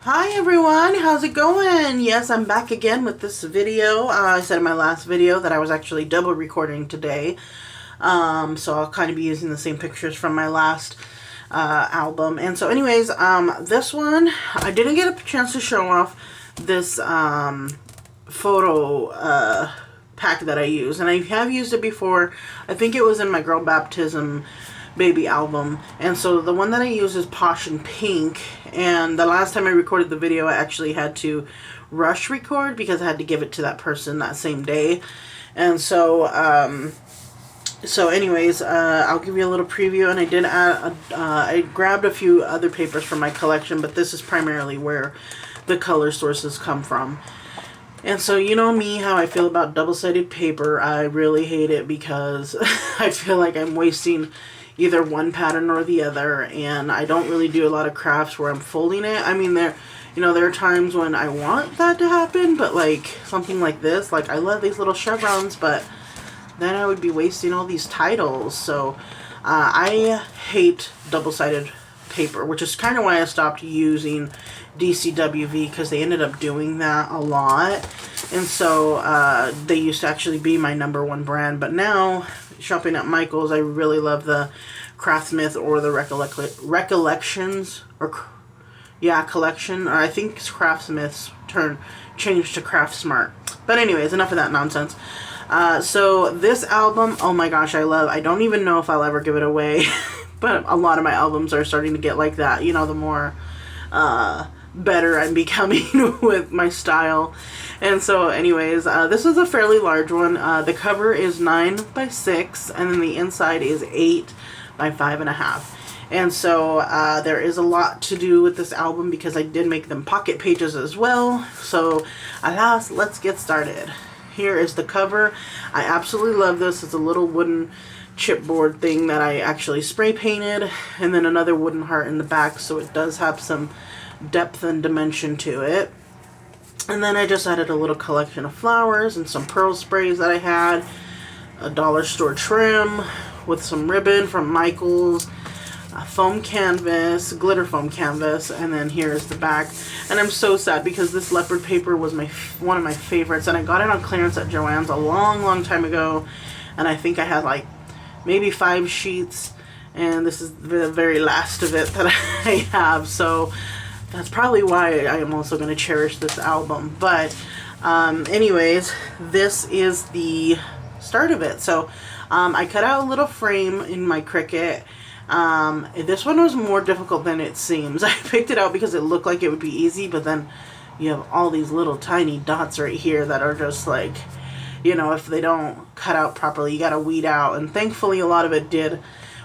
Hi everyone, how's it going? Yes, I'm back again with this video. I said in my last video that I was actually double recording today. So I'll kind of be using the same pictures from my last album. And so anyways, this one, I didn't get a chance to show off this photo pack that I use. And I have used it before. I think it was in my girl baptism baby album, and so the one that I use is Posh in Pink. And the last time I recorded the video, I actually had to rush record because I had to give it to that person that same day. And so anyways, I'll give you a little preview. And I did add I grabbed a few other papers from my collection, but this is primarily where the color sources come from. And so you know me, how I feel about double-sided paper. I really hate it because I feel like I'm wasting either one pattern or the other, and I don't really do a lot of crafts where I'm folding it. I mean, there are times when I want that to happen, but like something like this, like I love these little chevrons, but then I would be wasting all these titles. So I hate double-sided paper, which is kind of why I stopped using DCWV, because they ended up doing that a lot. And so they used to actually be my #1 brand, but now shopping at Michael's, I really love the Craftsmith or the Recollections, or collection, or I think it's Craftsmith's changed to Craft Smart. But anyways, enough of that nonsense. So this album, oh my gosh, I don't even know if I'll ever give it away. But a lot of my albums are starting to get like that, you know, the more better I'm becoming with my style. And so anyways, this is a fairly large one. The cover is 9 by 6, and then the inside is 8 by 5.5. And so there is a lot to do with this album because I did make them pocket pages as well. So alas, let's get started. Here is the cover. I absolutely love this. It's a little wooden chipboard thing that I actually spray painted, and then another wooden heart in the back, so it does have some depth and dimension to it. And then I just added a little collection of flowers and some pearl sprays that I had, a dollar store trim with some ribbon from Michael's, foam canvas, glitter foam canvas, and then here's the back. And I'm so sad because this leopard paper was one of my favorites, and I got it on clearance at Joann's a long time ago, and I think I had like maybe 5 sheets, and this is the very last of it that I have. So that's probably why I am also going to cherish this album. But anyways, this is the start of it. So I cut out a little frame in my Cricut. This one was more difficult than it seems. I picked it out because it looked like it would be easy, but then you have all these little tiny dots right here that are just like, you know, if they don't cut out properly, you gotta weed out. And thankfully a lot of it did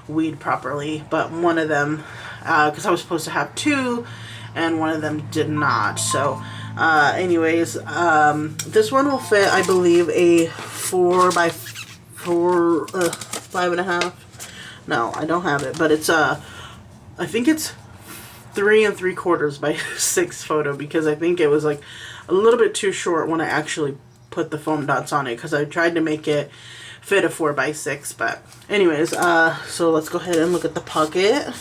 weed properly, but one of them, because I was supposed to have 2, and one of them did not. So anyways, this one will fit, I believe, a 4 by 4, 5.5. No, I don't have it, but it's I think it's 3 3/4 by 6 photo, because I think it was like a little bit too short when I actually put the foam dots on it, because I tried to make it fit a 4 by 6. But anyways, so let's go ahead and look at the pocket.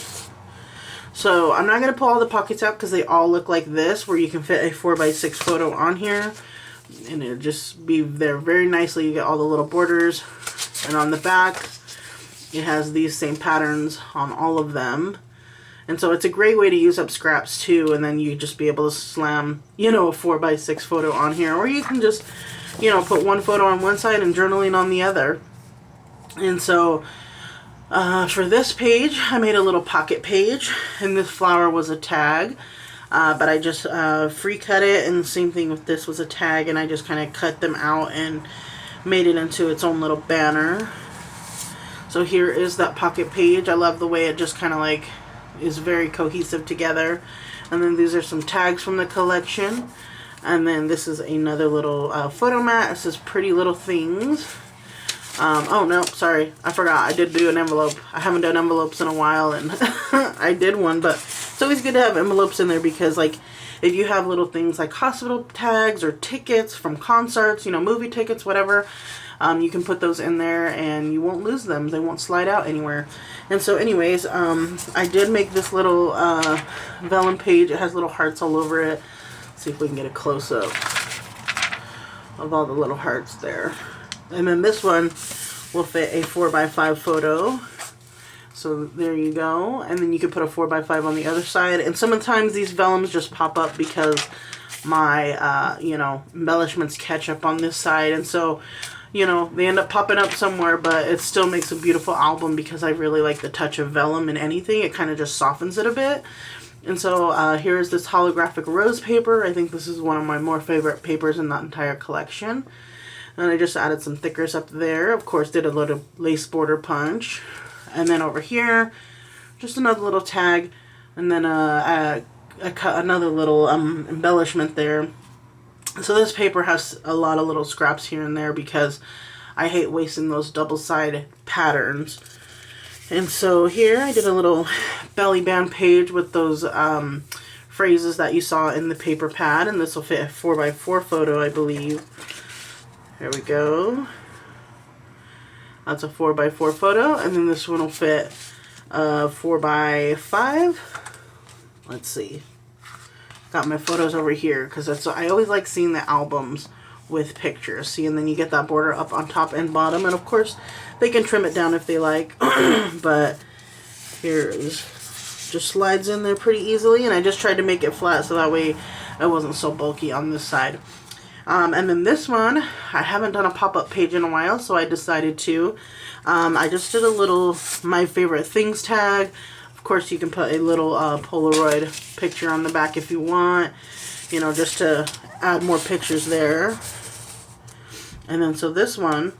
So I'm not going to pull all the pockets out because they all look like this, where you can fit a 4 by 6 photo on here, and it'll just be there very nicely. You get all the little borders, and on the back it has these same patterns on all of them. And so it's a great way to use up scraps too, and then you just be able to slam, you know, a 4 by 6 photo on here, or you can just, you know, put one photo on one side and journaling on the other. And so for this page, I made a little pocket page, and this flower was a tag, but I just free cut it, and the same thing with this was a tag, and I just kind of cut them out and made it into its own little banner. So here is that pocket page. I love the way it just kind of like is very cohesive together. And then these are some tags from the collection, and then this is another little photo mat. It says Pretty Little Things. Oh no, sorry, I forgot, I did do an envelope. I haven't done envelopes in a while, and I did one, but it's always good to have envelopes in there, because like if you have little things like hospital tags or tickets from concerts, you know, movie tickets, whatever, You can put those in there and you won't lose them. They won't slide out anywhere. And so anyways, I did make this little vellum page. It has little hearts all over it. Let's see if we can get a close-up of all the little hearts there. And then this one will fit a 4x5 photo. So there you go. And then you can put a 4x5 on the other side. And sometimes these vellums just pop up because my, you know, embellishments catch up on this side. And so, you know, they end up popping up somewhere, but it still makes a beautiful album because I really like the touch of vellum in anything. It kind of just softens it a bit. And so here's this holographic rose paper. I think this is one of my more favorite papers in that entire collection. And I just added some thickers up there. Of course, did a little lace border punch. And then over here, just another little tag. And then I cut another little embellishment there. So this paper has a lot of little scraps here and there because I hate wasting those double-sided patterns. And so here I did a little belly band page with those phrases that you saw in the paper pad. And this will fit a 4x4 photo, I believe. There we go. That's a 4x4 photo, and then this one will fit 4x5. Let's see. Got my photos over here because that's I always like seeing the albums with pictures. See, and then you get that border up on top and bottom, and of course they can trim it down if they like. But here's just slides in there pretty easily, and I just tried to make it flat so that way it wasn't so bulky on this side. And then this one, I haven't done a pop-up page in a while, so I decided to. I just did a little my favorite things tag. Of course, you can put a little Polaroid picture on the back if you want, you know, just to add more pictures there. And then so this one,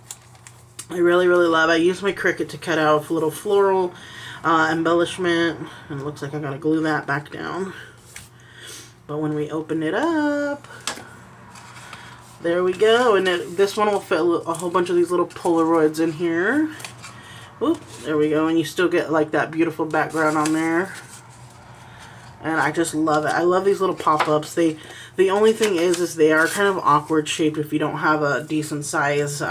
I really, really love. I used my Cricut to cut out a little floral embellishment, and it looks like I gotta glue that back down. But when we open it up, there we go, and this one will fit a whole bunch of these little Polaroids in here. Oop, there we go, and you still get like that beautiful background on there. And I just love it. I love these little pop-ups. The only thing is they are kind of awkward shaped if you don't have a decent size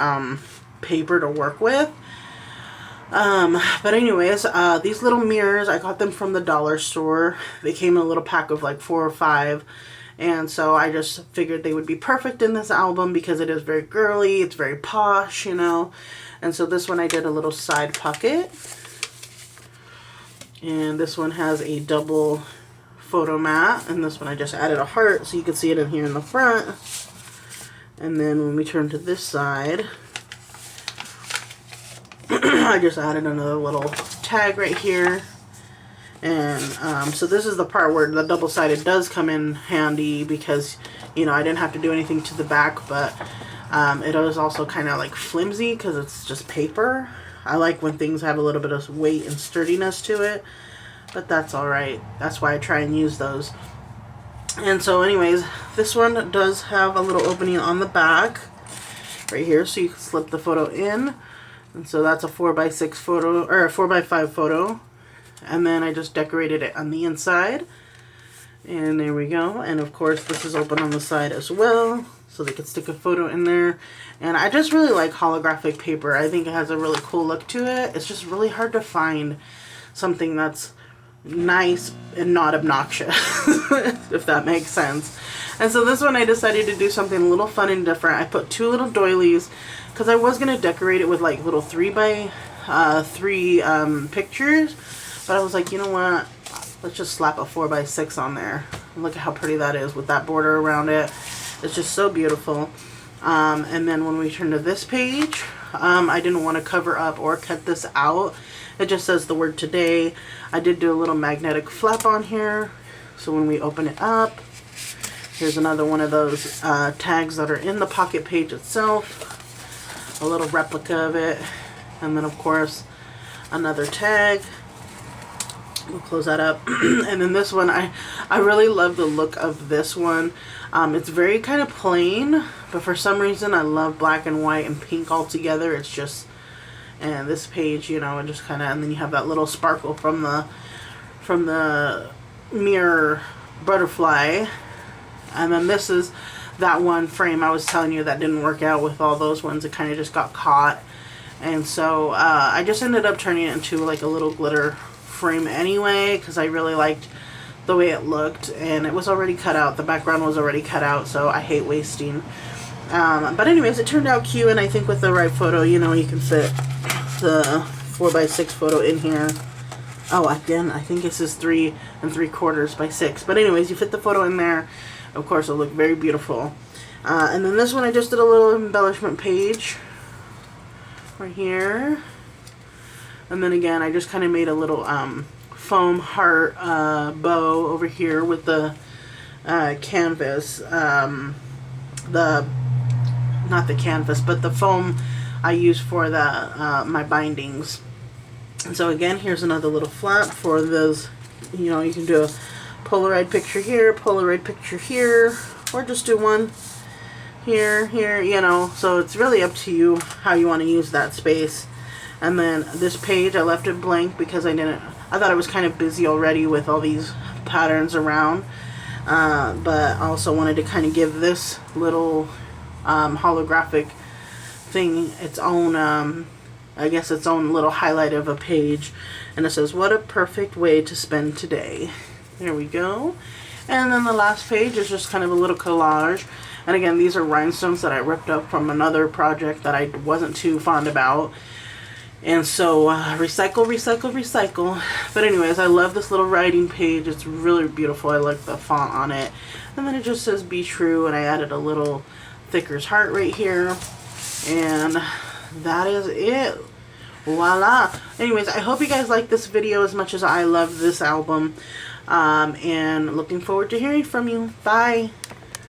paper to work with. But anyways, these little mirrors, I got them from the dollar store. They came in a little pack of like 4 or 5. And so I just figured they would be perfect in this album because it is very girly, it's very posh, you know. And so this one I did a little side pocket. And this one has a double photo mat. And this one I just added a heart so you can see it in here in the front. And then when we turn to this side, I just added another little tag right here. And so this is the part where the double-sided does come in handy because, you know, I didn't have to do anything to the back, but it is also kind of like flimsy because it's just paper. I like when things have a little bit of weight and sturdiness to it, but that's alright. That's why I try and use those. And so anyways, this one does have a little opening on the back right here, so you can slip the photo in. And so that's a 4x6 photo, or a 4x5 photo. And then I just decorated it on the inside. And there we go. And of course this is open on the side as well, so they could stick a photo in there. And I just really like holographic paper. I think it has a really cool look to it. It's just really hard to find something that's nice and not obnoxious, if that makes sense. And so this one I decided to do something a little fun and different. I put 2 little doilies because I was going to decorate it with like little 3x3 pictures. But I was like, you know what, let's just slap a 4x6 on there. Look at how pretty that is with that border around it. It's just so beautiful. And then when we turn to this page, I didn't want to cover up or cut this out. It just says the word today. I did do a little magnetic flap on here. So when we open it up, here's another one of those tags that are in the pocket page itself. A little replica of it. And then of course, another tag. We'll close that up. And then this one, I really love the look of this one. It's very kind of plain, but for some reason I love black and white and pink all together. It's just, and this page, you know, and just kind of, and then you have that little sparkle from the mirror butterfly. And then this is that one frame I was telling you that didn't work out with all those ones. It kind of just got caught. And so I just ended up turning it into like a little glitter frame anyway, because I really liked the way it looked, and it was already cut out. The background was already cut out, so I hate wasting. But anyways, it turned out cute, and I think with the right photo, you know, you can fit the 4x6 photo in here. Oh, again, I think this is 3 3/4 by 6. But anyways, you fit the photo in there. Of course, it'll look very beautiful. And then this one, I just did a little embellishment page right here. And then again, I just kind of made a little foam heart bow over here with the canvas. Not the canvas, but the foam I use for the my bindings. And so again, here's another little flap for those. You know, you can do a Polaroid picture here, Polaroid picture here, or just do one here, you know. So it's really up to you how you want to use that space. And then this page, I left it blank because I thought I was kind of busy already with all these patterns around. But I also wanted to kind of give this little holographic thing its own, I guess its own little highlight of a page. And it says, "What a perfect way to spend today." There we go. And then the last page is just kind of a little collage. And again, these are rhinestones that I ripped up from another project that I wasn't too fond about. And so, recycle, recycle, recycle. But anyways, I love this little writing page. It's really beautiful. I like the font on it. And then it just says, "Be true." And I added a little Thicker's heart right here. And that is it. Voila. Anyways, I hope you guys like this video as much as I love this album. And looking forward to hearing from you. Bye.